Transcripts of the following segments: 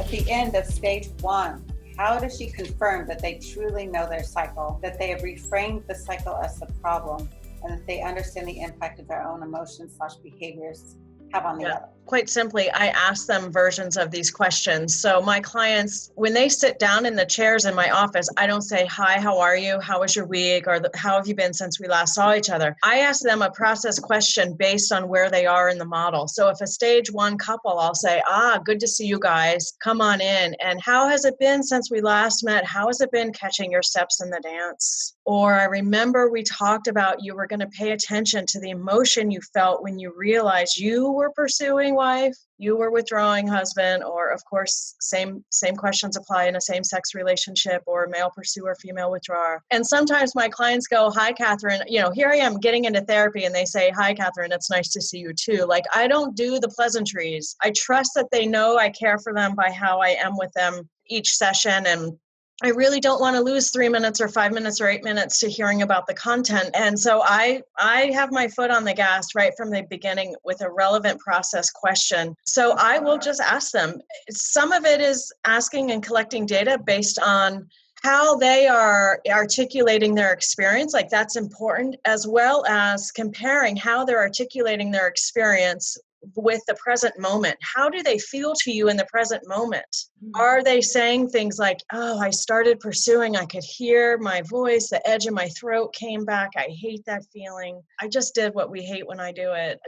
At the end of stage 1, how does she confirm that they truly know their cycle, that they have reframed the cycle as the problem, and that they understand the impact of their own emotions/behaviors have on the other? Quite simply, I ask them versions of these questions. So my clients, when they sit down in the chairs in my office, I don't say, hi, how are you? How was your week? Or how have you been since we last saw each other? I ask them a process question based on where they are in the model. So if a stage 1 couple, I'll say, good to see you guys. Come on in. And how has it been since we last met? How has it been catching your steps in the dance? Or I remember we talked about you were going to pay attention to the emotion you felt when you realized you were pursuing wife, you were withdrawing husband, or of course, same questions apply in a same-sex relationship or male pursuer, female withdrawer. And sometimes my clients go, hi, Catherine, here I am getting into therapy, and they say, hi, Catherine, it's nice to see you too. Like, I don't do the pleasantries. I trust that they know I care for them by how I am with them each session, and I really don't want to lose 3 minutes or 5 minutes or 8 minutes to hearing about the content. And so I have my foot on the gas right from the beginning with a relevant process question. So I will just ask them. Some of it is asking and collecting data based on how they are articulating their experience, like that's important, as well as comparing how they're articulating their experience with the present moment. How do they feel to you in the present moment? Are they saying things like, I started pursuing, I could hear my voice, the edge of my throat came back, I hate that feeling, I just did what we hate when I do it.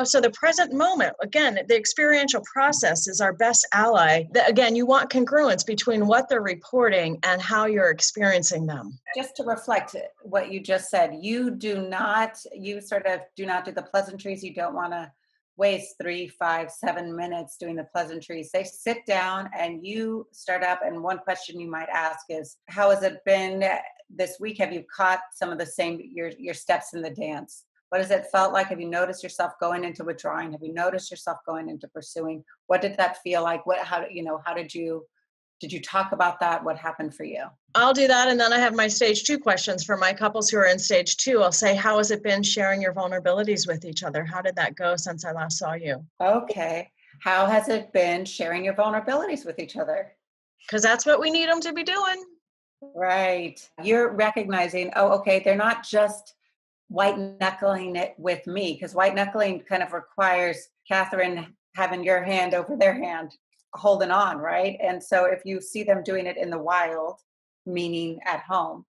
So the present moment, again, the experiential process is our best ally. Again, you want congruence between what they're reporting and how you're experiencing them. Just to reflect what you just said, you do not do the pleasantries. You don't want to waste 3, 5, 7 minutes doing the pleasantries. They sit down and you start up, and one question you might ask is, how has it been this week? Have you caught some of the same, your steps in the dance? What has it felt like? Have you noticed yourself going into withdrawing? Have you noticed yourself going into pursuing? What did that feel like? How did you talk about that? What happened for you? I'll do that. And then I have my stage 2 questions for my couples who are in stage 2. I'll say, how has it been sharing your vulnerabilities with each other? How did that go since I last saw you? Okay. How has it been sharing your vulnerabilities with each other? Because that's what we need them to be doing. Right. You're recognizing, they're not just white knuckling it with me, because white knuckling kind of requires Catherine having your hand over their hand, holding on, right? And so if you see them doing it in the wild, meaning at home,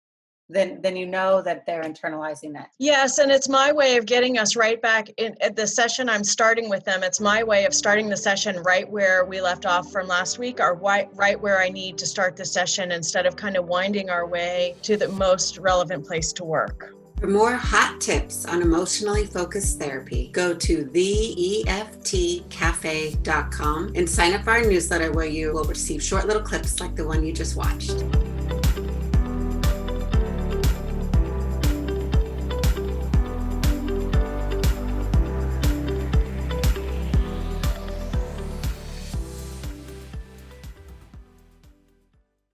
then you know that they're internalizing that. Yes, and it's my way of getting us right back in at the session I'm starting with them. It's my way of starting the session right where we left off from last week, or right where I need to start the session, instead of kind of winding our way to the most relevant place to work. For more hot tips on emotionally focused therapy, go to theeftcafe.com and sign up for our newsletter, where you will receive short little clips like the one you just watched.